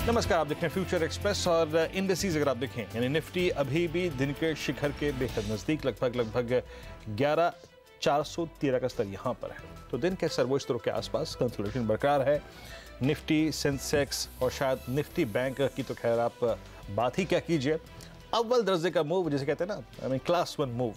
नमस्कार, आप देखें फ्यूचर एक्सप्रेस और इंडेक्सेस अगर आप देखें यानी निफ्टी अभी भी दिन के शिखर के बेहद नजदीक लगभग 11,413 का स्तर यहां पर है। तो दिन के सर्वोच्च स्तरों के आसपास कंसोलिडेशन बरकरार है। निफ्टी, सेंसेक्स और शायद निफ्टी बैंक की तो खैर आप बात ही क्या कीजिए, अव्वल दर्जे का मूव जिसे कहते हैं ना, क्लास 1 मूव।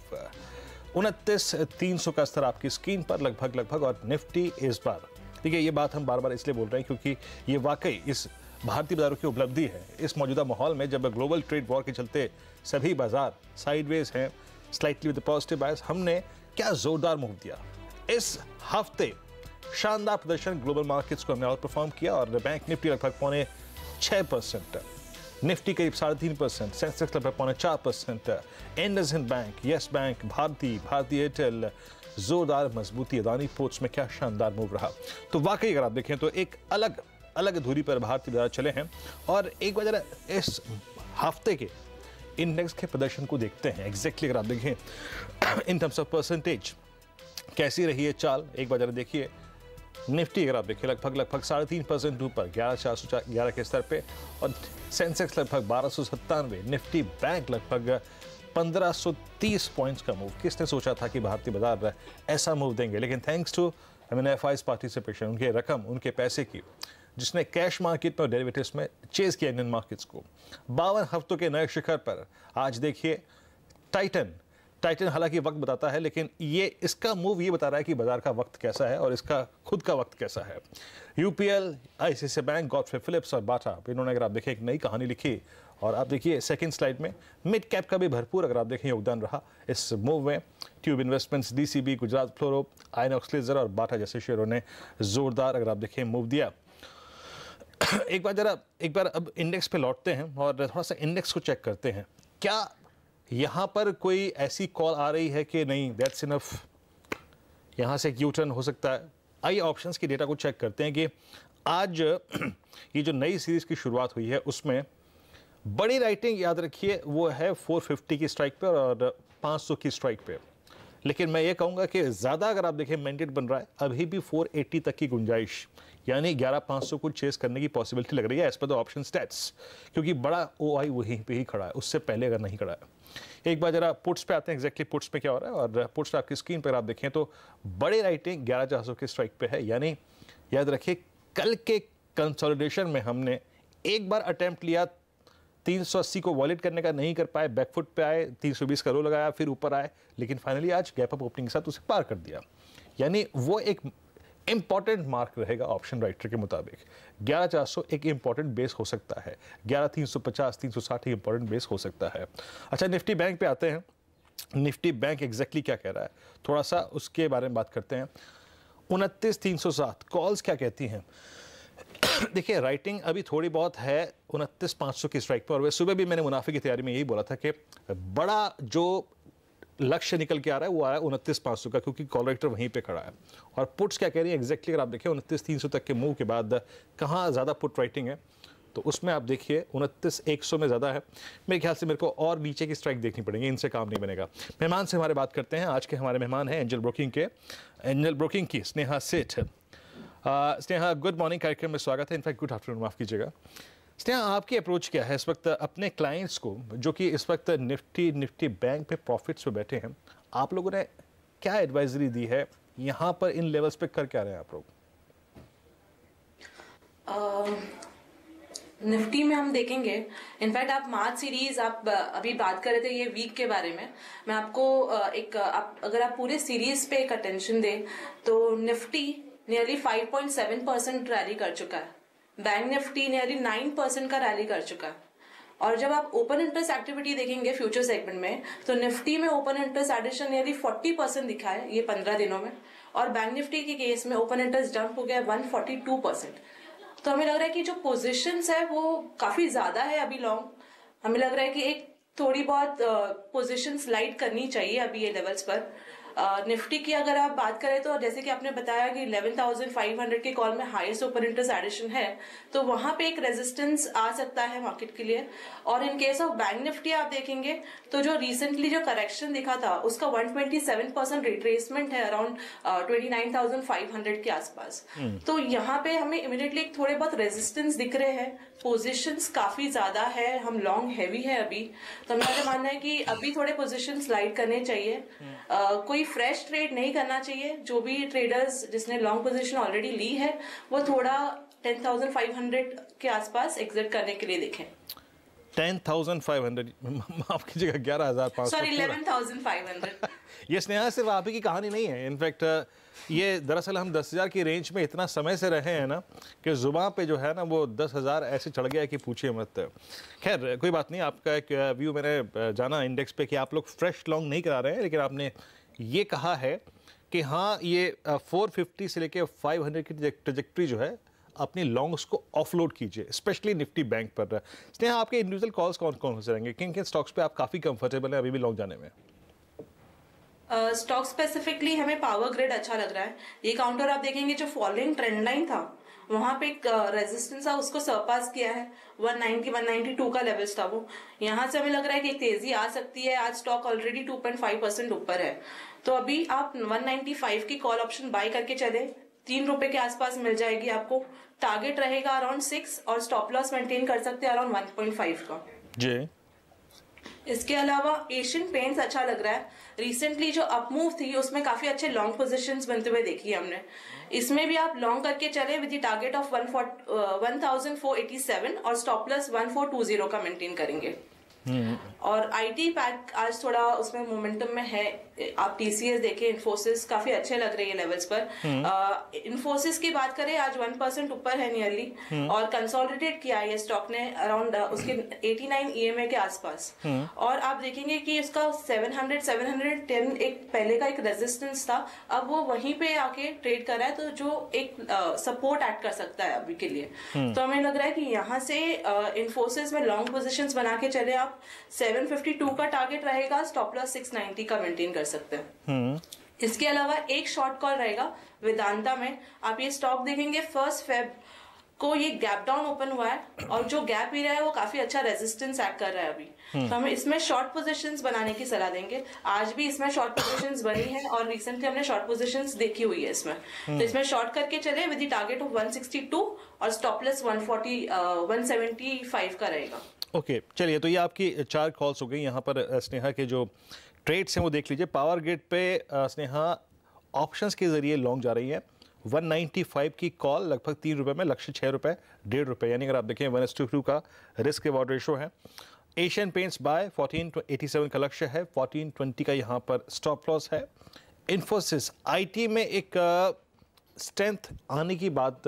29,300 का स्तर आपकी स्क्रीन पर लगभग और निफ्टी इस बार, देखिए ये बात हम बार बार इसलिए बोल रहे हैं क्योंकि ये वाकई इस भारतीय बाजारों की उपलब्धि है इस मौजूदा माहौल में, जब ग्लोबल ट्रेड वॉर के चलते सभी बाजार साइडवेज हैं, स्लाइटली विद पॉजिटिव बायस। हमने क्या जोरदार मूव दिया इस हफ्ते, शानदार प्रदर्शन ग्लोबल मार्केट्स को हमने आउट परफॉर्म किया और बैंक निफ्टी लगभग 6.25%, निफ्टी करीब 3.5%, सेंसेक्स लगभग 4.25%, IndusInd bank, yes bank, Bharti Airtel, जोरदार मजबूती। अदानी पोर्ट्स में क्या शानदार मूव रहा। तो वाकई अगर आप देखें तो एक अलग धुरी पर भारतीय बाजार चले हैं। और एक बार जरा इस हफ्ते के इंडेक्स के प्रदर्शन को देखते हैं। एग्जैक्टली अगर आप देखें इन टर्म्स ऑफ परसेंटेज कैसी रही है चाल, एक बार जरा देखिए। निफ्टी अगर आप देखें लगभग 3.5% ऊपर 11,411 के स्तर पे, और सेंसेक्स लगभग 1297, निफ्टी बैंक लगभग 1530 पॉइंट्स का मूव। किसने सोचा था कि भारतीय बाजार ऐसा मूव देंगे, लेकिन थैंक्स टू एफआई's पार्टिसिपेशन, उनके रकम, उनके पैसे की, जिसने कैश मार्केट में और डेरिवेटिव्स में चेज किया इंडियन मार्केट्स को। 52 हफ्तों के नए शिखर पर आज देखिए टाइटन हालांकि वक्त बताता है, लेकिन ये इसका मूव ये बता रहा है कि बाजार का वक्त कैसा है और इसका खुद का वक्त कैसा है। UPL, ICICI bank, Godfrey Phillips और बाटा, इन्होंने अगर आप देखें एक नई कहानी लिखी। और आप देखिए सेकंड स्लाइड में मिड कैप का भी भरपूर अगर आप देखें योगदान रहा इस मूव में। ट्यूब इन्वेस्टमेंट्स, डीसीबी, गुजरात फ्लोरो, आइनॉक्स लेजर और बाटा जैसे शेयरों ने जोरदार अगर आप देखें मूव दिया। एक बार अब इंडेक्स पे लौटते हैं और थोड़ा सा इंडेक्स को चेक करते हैं। क्या यहां पर कोई ऐसी कॉल आ रही है कि नहीं दैट्स इनफ, यहां से एक यू टर्न हो सकता है? आइए ऑप्शंस की डेटा को चेक करते हैं कि आज ये जो नई सीरीज की शुरुआत हुई है उसमें बड़ी राइटिंग याद रखिए वो है 450 की स्ट्राइक पे और 500 की स्ट्राइक पे। लेकिन मैं ये कहूंगा कि ज़्यादा अगर आप देखें मैंडेट बन रहा है अभी भी 480 तक की गुंजाइश, यानी 11,500 को चेस करने की पॉसिबिलिटी लग रही है as per the option stats, क्योंकि बड़ा ओआई वहीं पे ही खड़ा है, उससे पहले अगर नहीं खड़ा है। एक बार जरा पुट्स पे आते हैं, एग्जैक्टली पुट्स पे क्या हो रहा है। और पुट्स आपकी स्क्रीन पर आप देखें तो बड़ी राइटिंग 11,400 की स्ट्राइक पे है, यानी याद रखिए कल के कंसोलिडेशन में हमने एक बार अटेम्प्ट लिया 380 को वॉलेट करने का, नहीं कर पाए, बैकफुट पे आए, 320 का रो लगाया, फिर ऊपर आए, लेकिन फाइनली आज गैप अप ओपनिंग के साथ उसे पार कर दिया। यानी वो एक इंपॉर्टेंट मार्क रहेगा ऑप्शन राइटर के मुताबिक। 11,400 एक इंपॉर्टेंट बेस हो सकता है, 11,350 360 एक इंपॉर्टेंट बेस हो सकता है। अच्छा, निफ्टी बैंक पे आते हैं। निफ्टी बैंक एग्जैक्टली क्या कह रहा है, थोड़ा सा उसके बारे में बात करते हैं। 29,307 कॉल्स क्या कहती हैं। देखिए राइटिंग अभी थोड़ी बहुत है 29,500 की स्ट्राइक पर, और वह सुबह भी मैंने मुनाफे की तैयारी में यही बोला था कि बड़ा जो लक्ष्य निकल के आ रहा है वो आ रहा है 29,500 का, क्योंकि कॉल राइटर वहीं पे खड़ा है। और पुट्स क्या कह रही है एग्जैक्टली अगर आप देखिए 29,300 तक के मूव के बाद कहाँ ज़्यादा पुट राइटिंग है, तो उसमें आप देखिए 29,100 में ज़्यादा है। मेरे ख्याल से मेरे को और नीचे की स्ट्राइक देखनी पड़ेगी, इनसे काम नहीं बनेगा। मेहमान से हमारे बात करते हैं। आज के हमारे मेहमान हैं एंजल ब्रोकिंग की स्नेहा सेठ। स्नेहा, गुड मॉर्निंग, कार्यक्रम में स्वागत है। इनफैक्ट गुड आफ्टरनून माफ़ कीजिएगा। स्नेहा, आपकी अप्रोच क्या है इस वक्त अपने क्लाइंट्स को जो कि इस वक्त निफ्टी बैंक पे प्रॉफिट्स पे बैठे हैं, आप लोगों ने क्या एडवाइजरी दी है यहाँ पर, इन लेवल्स पे कर क्या रहे हैं आप लोग? निफ्टी में हम देखेंगे, इनफैक्ट आप मार्च सीरीज आप अभी बात कर रहे थे ये वीक के बारे में, मैं आपको अगर आप पूरे सीरीज पे एक अटेंशन दें तो निफ्टी नियरली 5.7% रैली कर चुका है, बैंक निफ्टी नियरली 9% का रैली कर चुका है। और जब आप ओपन इंटरेस्ट एक्टिविटी देखेंगे फ्यूचर सेगमेंट में, तो निफ्टी में ओपन इंटरेस्ट एडिशन नियरली 40% दिखा है ये 15 दिनों में, और बैंक निफ्टी के केस में ओपन इंटरेस्ट जंप हो गया 142%। तो हमें लग रहा है कि जो पोजिशंस है वो काफी ज्यादा है अभी लॉन्ग। हमें लग रहा है कि एक थोड़ी बहुत पोजिशन स्लाइड करनी चाहिए अभी ये लेवल्स पर। निफ्टी की अगर आप बात करें तो जैसे कि आपने बताया कि 11,500 के कॉल में हाईएस्ट ओपन इंटरेस्ट एडिशन है, तो वहां पे एक रेजिस्टेंस आ सकता है मार्केट के लिए। और in case of bank Nifty आप देखेंगे तो जो रिसेंटली जो करेक्शन दिखा था उसका 127% रिट्रेसमेंट है अराउंड 29,500 के आसपास। तो यहाँ पे हमें इमीडिएटली थोड़े बहुत रेजिस्टेंस दिख रहे हैं, पोजीशंस काफी ज्यादा है, हम लॉन्ग हैवी है अभी, तो मेरा मानना है कि अभी थोड़े पोजीशन स्लाइड करने चाहिए। कोई फ्रेश ट्रेड नहीं करना चाहिए। जो भी ट्रेडर्स जिसने लॉन्ग पोजीशन ऑलरेडी ली है वो थोड़ा 10,500 के आसपास एग्जिट करने के लिए देखें। 10,500 माफ कीजिएगा 11,500 सॉरी 11,500। ये स्नेहा सिर्फ आप ही की कहानी नहीं है। इनफैक्ट ये दरअसल हम 10,000 की रेंज में इतना समय से रहे हैं ना कि जुबान पे जो है ना वो 10,000 ऐसे चढ़ गया कि पूछिए मत। खैर कोई बात नहीं, आपका एक व्यू मैंने जाना इंडेक्स पे कि आप लोग फ्रेश लॉन्ग नहीं करा रहे हैं, लेकिन आपने ये कहा है कि हाँ ये 450 से लेके 500 की ट्रजेक्ट्री जो है अपनी लॉन्ग्स को ऑफलोड कीजिए, स्पेशली निफ्टी बैंक पर। स्नेहा आपके इंडिविजुअल कॉल्स कौन कौन से रहेंगे, किन किन स्टॉक्स पे आप काफ़ी कंफर्टेबल हैं अभी भी लॉन्ग जाने में? स्टॉक स्पेसिफिकली हमें पावर ग्रिड अच्छा लग रहा है। ये काउंटर आप देखेंगे जो फॉलोइंग ट्रेंड लाइन था वहां पे एक रेजिस्टेंस था, उसको सरपास किया है। 190-192 का लेवल्स था वो। यहाँ से हमें लग रहा है कि एक तेजी आ सकती है। आज स्टॉक ऑलरेडी 2.5% ऊपर है, तो अभी आप 195 की कॉल ऑप्शन बाय करके चले, 3 रुपए के आसपास मिल जाएगी आपको। टारगेट रहेगा अराउंड 6 और स्टॉप लॉस मेंटेन कर सकते हैं अराउंड 1.5 का जी। इसके अलावा एशियन पेंट्स अच्छा लग रहा है। रिसेंटली जो अपमूव थी उसमें काफी अच्छे लॉन्ग पोजीशंस बनते हुए देखी हमने। इसमें भी आप लॉन्ग करके चले विद द टारगेट ऑफ 1,487 और स्टॉप लॉस 1,420 का मेंटेन करेंगे। और आईटी पैक आज थोड़ा उसमें मोमेंटम में है। आप टीसीएस देखें, इन्फोसिस काफी अच्छे लग रहे हैं लेवल्स पर। इन्फोसिस की बात करें आज 1% ऊपर है नियरली, और कंसोलिडेट किया है स्टॉक ने अराउंड उसके 89 ईएमए के आसपास। और आप देखेंगे कि इसका 710 एक पहले का एक रेजिस्टेंस था, अब वो वहीं पे आके ट्रेड कर रहा है, तो जो एक सपोर्ट ऐड कर सकता है अभी के लिए। तो हमें लग रहा है कि यहाँ से इन्फोसिस में लॉन्ग पोजिशन बना के चले आप। 752 का टारगेट रहेगा, स्टॉप लॉस 690 का मेंटेन कर सकते हैं। इसके अलावा एक शॉर्ट कॉल रहेगा वेदांता में। आप ये स्टॉक देखेंगे 1 फेब को ये गैप डाउन ओपन हुआ है, और जो गैप एरिया है वो काफी अच्छा रेजिस्टेंस ऐड कर रहा है अभी। तो हमें इसमें शॉर्ट पोजीशंस बनाने की सलाह देंगे। आज भी इसमें शॉर्ट पोजीशंस बनी है और रिसेंटली हमने शॉर्ट पोजीशंस देखी हुई है इसमें। तो इसमें शॉर्ट करके चले विद द टारगेट ऑफ 162 और स्टॉप लॉस 175 का रहेगा। ओके चलिए, तो ये आपकी 4 कॉल्स हो गई। यहाँ पर स्नेहा के जो ट्रेड्स हैं वो देख लीजिए। पावर ग्रिड पे स्नेहा ऑप्शंस के जरिए लॉन्ग जा रही है। 195 की कॉल लगभग 3 रुपए में, लक्ष्य 6 रुपए 1.5 रुपए, यानी अगर आप देखें 1:2 का रिस्क रिवॉर्ड रेशो है। एशियन पेंट्स बाय 1487 का लक्ष्य है, 1420 का यहाँ पर स्टॉप लॉस है। इन्फोसिस आईटी में एक स्ट्रेंथ आने की बात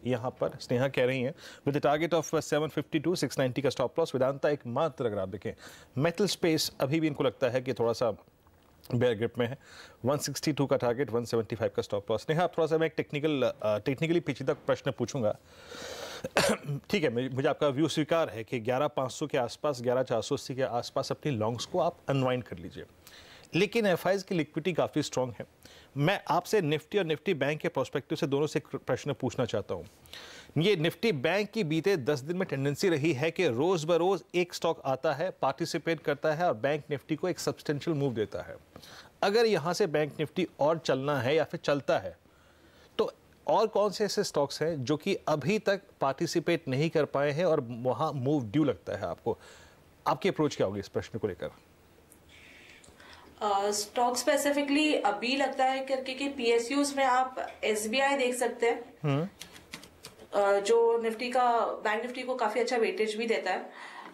यहाँ पर स्नेहा कह रही हैं विद द टारगेट ऑफ 752, 690 का स्टॉप लॉस। वेदांता एक मात्र अगर आप देखें मेटल स्पेस अभी भी इनको लगता है कि थोड़ा सा बेयर ग्रिप में है। 162 का टारगेट, 175 का स्टॉप लॉस। स्नेहा थोड़ा सा मैं एक टेक्निकली पेचीदा प्रश्न पूछूंगा। ठीक है, मुझे आपका व्यू स्वीकार है कि 11,500 के आसपास, 11,480 के आसपास अपनी लॉन्ग्स को आप अनवाइंड कर लीजिए, लेकिन एफआईज की लिक्विडिटी काफ़ी स्ट्रांग है। मैं आपसे निफ्टी और निफ्टी बैंक के प्रोस्पेक्टिव से दोनों से एक प्रश्न पूछना चाहता हूँ। ये निफ्टी बैंक की बीते 10 दिन में टेंडेंसी रही है कि रोज़ बरोज़ एक स्टॉक आता है, पार्टिसिपेट करता है और बैंक निफ्टी को एक सब्सटेंशियल मूव देता है। अगर यहाँ से बैंक निफ्टी और चलना है या फिर चलता है, तो और कौन से ऐसे स्टॉक्स हैं जो कि अभी तक पार्टिसिपेट नहीं कर पाए हैं और वहाँ मूव ड्यू लगता है आपको? आपकी अप्रोच क्या होगी इस प्रश्न को लेकर? स्टॉक स्पेसिफिकली अभी लगता है करके कि पीएसयूज में आप एसबीआई देख सकते हैं, जो निफ्टी का बैंक निफ्टी को काफी अच्छा वेटेज भी देता है।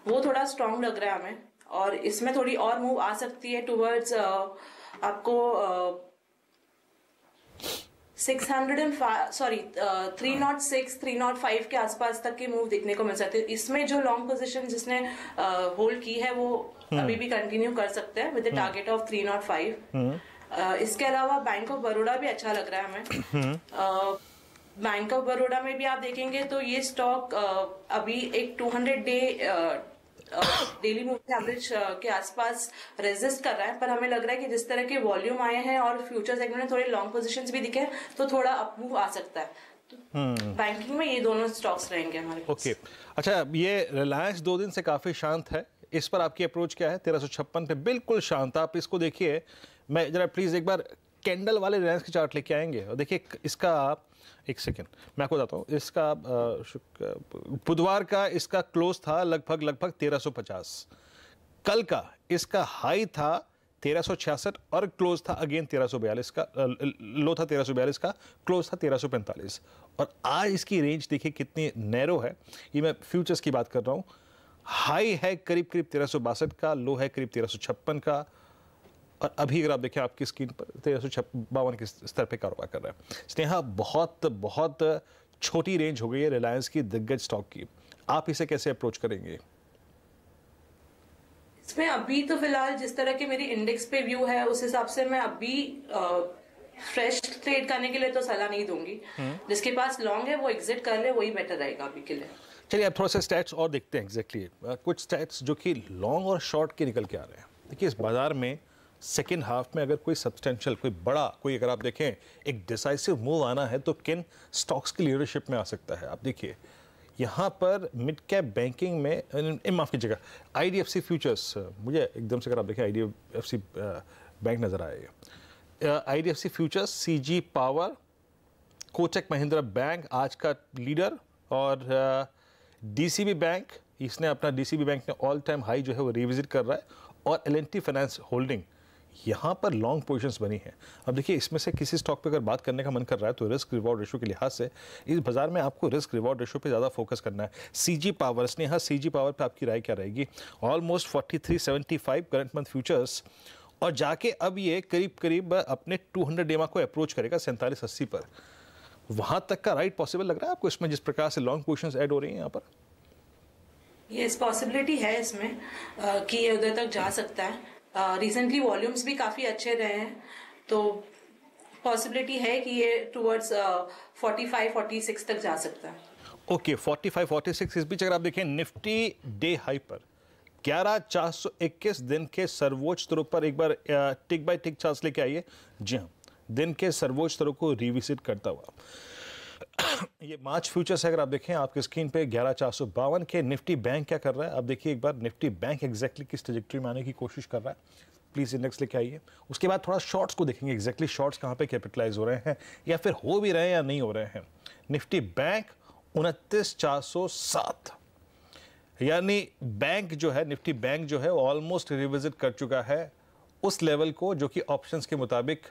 वो थोड़ा स्ट्रांग लग रहा है हमें, और इसमें थोड़ी और मूव आ सकती है टुवर्ड्स आपको 306, 305 के आसपास तक के मूव देखने को मिल सकते हैं। इसमें जो लॉन्ग पोजीशन जिसने होल्ड की है वो अभी भी कंटिन्यू कर सकते हैं विद द टारगेट ऑफ 305। इसके अलावा बैंक ऑफ बड़ौदा भी अच्छा लग रहा है हमें। बैंक ऑफ बड़ौदा में भी आप देखेंगे तो ये स्टॉक अभी एक 200 डे डेली मूविंग एवरेज के आसपास रेजिस्ट कर रहा है, पर हमें लग रहा है कि जिस तरह के वॉल्यूम आए हैं और फ्यूचर सेगमेंट में थोड़े लॉन्ग पोजीशंस भी दिखे तो थोड़ा अपमूव आ सकता है। बैंकिंग में ये दोनों स्टॉक्स रहेंगे हमारे पास। ओके अच्छा, ये रिलायंस 2 दिन से काफ़ी शांत है, इस पर आपकी अप्रोच क्या है? 1356 पे बिल्कुल शांत, आप इसको देखिए। मैं जरा प्लीज़ एक बार कैंडल वाले रिलायंस के चार्ट लेके आएंगे और देखिए इसका, एक सेकेंड मैं आपको बताता हूँ, इसका बुधवार का इसका क्लोज था लगभग 1350, कल का इसका हाई था 1366 और क्लोज था अगेन 1342 का, लो था 1342 का, क्लोज था 1345, और आज इसकी रेंज देखिए कितनी नैरो है। ये मैं फ्यूचर्स की बात कर रहा हूँ। हाई है करीब 1362 का, लो है करीब 1356 का, और अभी अगर आप देखें आपकी स्क्रीन पर 1352 के स्तर पे कारोबार कर रहा है। स्नेहा, बहुत बहुत छोटी रेंज हो गई है रिलायंस की दिग्गज स्टॉक की, आप इसे कैसे अप्रोच करेंगे? इसमें अभी तो फिलहाल जिस तरह के मेरी इंडेक्स पे व्यू है उस हिसाब से मैं अभी फ्रेश ट्रेड करने के लिए तो सलाह नहीं दूंगी। जिसके पास लॉन्ग है वो एग्जिट कर ले, वही बेटर रहेगा अभी के लिए। चलिए अब थोड़ा सा स्टैट्स और देखते हैं एग्जैक्टली कुछ स्टैट्स जो कि लॉन्ग और शॉर्ट के निकल के आ रहे हैं। देखिए इस बाजार में सेकेंड हाफ में अगर कोई सब्सटेंशियल, कोई बड़ा, कोई अगर आप देखें एक डिसाइसिव मूव आना है तो किन स्टॉक्स की लीडरशिप में आ सकता है? आप देखिए यहाँ पर मिड कैप बैंकिंग में, माफ़ कीजिएगा, IDFC फ्यूचर्स, मुझे एकदम से अगर आप देखें IDFC बैंक नज़र आएगा। IDFC futures, CG power, Kotak Mahindra bank आज का लीडर, और DCB बैंक, इसने अपना DCB बैंक ने ऑल टाइम हाई जो है वो रिविजिट कर रहा है, और L&T फाइनेंस होल्डिंग यहाँ पर लॉन्ग पोजीशंस बनी है। अब देखिए इसमें से किसी स्टॉक पे अगर बात करने का मन कर रहा है तो रिस्क रिवॉर्ड रेशो के लिहाज से इस बाजार में आपको रिस्क रिवॉर्ड रेशो पे ज़्यादा फोकस करना है। CG power, Sneha CG power पे आपकी राय क्या रहेगी? ऑलमोस्ट 4375 करंट मंथ फ्यूचर्स, और जाके अब ये करीब करीब अपने 200 डेमा को अप्रोच करेगा 4780 पर। वहाँ तक का राइट पॉसिबल लग रहा है आपको इसमें, जिस प्रकार से लॉन्ग पोजीशंस ऐड हो रही हैं यहाँ पर? यस, पॉसिबिलिटी है इसमें कि ये उधर तक जा सकता है। रिसेंटली वॉल्यूम्स भी काफी अच्छे रहे हैं, तो पॉसिबिलिटी है कि ये टुवर्ड्स 45-46 तक जा सकता है। ओके 45-46। इस बीच अगर आप देखें निफ्टी डे हाई पर 11,421 दिन के सर्वोच्च स्तरों पर एक बार टिक बाय टिक चार्ट्स लेके आइए। जी हाँ, दिन के सर्वोच्च स्तरों को रिविजिट करता हुआ ये मार्च फ्यूचर्स है, अगर आप देखें आपकी स्क्रीन पे 11,452 के। निफ्टी बैंक क्या कर रहा है आप देखिए एक बार, निफ्टी बैंक एग्जैक्टली किस ट्रैजेक्टरी में आने की कोशिश कर रहा है। प्लीज इंडेक्स लेके आइए। उसके बाद थोड़ा शॉर्ट्स को देखेंगे, एग्जैक्टली शॉर्ट्स कहाँ पे कैपिटलाइज हो रहे हैं या फिर हो भी रहे हैं या नहीं हो रहे हैं। निफ्टी बैंक 29,407, यानी बैंक जो है, निफ्टी बैंक जो है ऑलमोस्ट रिविजिट कर चुका है उस लेवल को जो कि ऑप्शंस के मुताबिक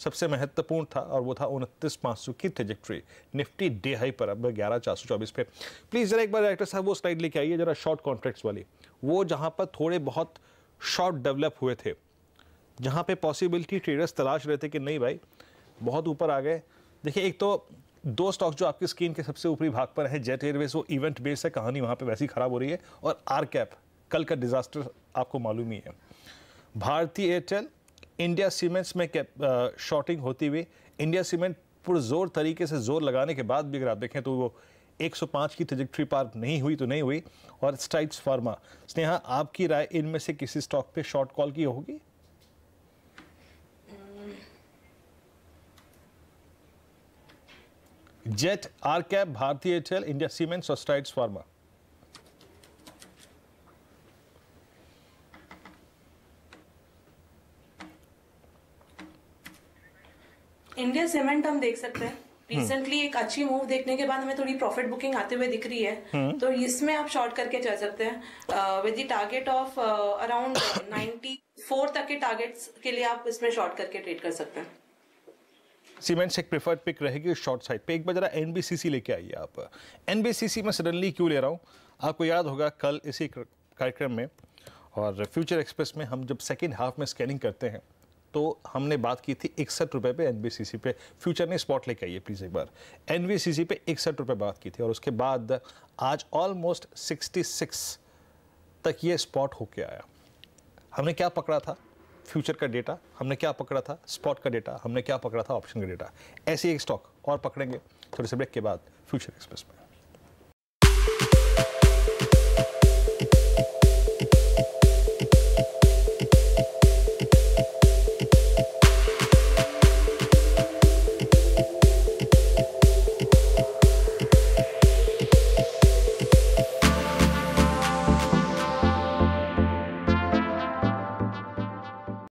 सबसे महत्वपूर्ण था, और वो था 29,500 की ट्रेजेक्ट्री। निफ्टी डे हाई पर अब 11,424 पे। प्लीज जरा एक बार डायरेक्टर साहब वो स्लाइड लेके आइए जरा, शॉर्ट कॉन्ट्रैक्ट्स वाली, वो जहां पर थोड़े बहुत शॉर्ट डेवलप हुए थे, जहां पे पॉसिबिलिटी ट्रेडर्स तलाश रहे थे कि नहीं भाई बहुत ऊपर आ गए। देखिए एक तो दो स्टॉक जो आपकी स्क्रीन के सबसे ऊपरी भाग पर है, जेट एयरवेज, वो इवेंट बेस्ड है, कहानी वहां पे वैसी खराब हो रही है, और आर कैप कल का डिजास्टर आपको मालूम ही है। भारतीय एयरटेल, इंडिया सीमेंट्स में शॉर्टिंग होती हुई, इंडिया सीमेंट पुरजोर तरीके से जोर लगाने के बाद भी अगर आप देखें तो वो 105 की ट्रैजेक्टरी पार नहीं हुई तो नहीं हुई। और स्ट्राइड्स फार्मा, स्नेहा आपकी राय इनमें से किसी स्टॉक पे शॉर्ट कॉल की होगी? जेट, आर कैप, भारतीय एयरटेल, इंडिया सीमेंट्स और स्ट्राइड्स फार्मा। इंडिया सीमेंट हम देख सकते हैं, रिसेंटली एक अच्छी मूव देखने के बाद हमें थोड़ी प्रॉफिट बुकिंग आते हुए दिख रही है, तो इसमें आप शॉर्ट करके चल सकते हैं with the target of around 94 तक के टारगेट्स के लिए आप इसमें शॉर्ट करके ट्रेड कर सकते हैं। सीमेंट्स एक प्रेफर्ड पिक रहेगी शॉर्ट साइड पे। एक बार जरा एनबीसीसी लेके आइए आप। एनबीसीसी में सडनली क्यों ले रहा हूँ, आपको याद होगा कल इसी कार्यक्रम में और फ्यूचर एक्सप्रेस में हम जब सेकेंड हाफ में स्कैनिंग करते हैं तो हमने बात की थी 61 रुपये पे एनबीसीसी पे। फ्यूचर ने स्पॉट लेके आइए प्लीज़ एक बार, एनबीसीसी पे 61 रुपये बात की थी, और उसके बाद आज ऑलमोस्ट 66 तक ये स्पॉट होके आया। हमने क्या पकड़ा था? फ्यूचर का डेटा। हमने क्या पकड़ा था? स्पॉट का डेटा। हमने क्या पकड़ा था? ऑप्शन का डेटा। ऐसे एक स्टॉक और पकड़ेंगे थोड़े से ब्रेक के बाद फ्यूचर एक्सप्रेस में।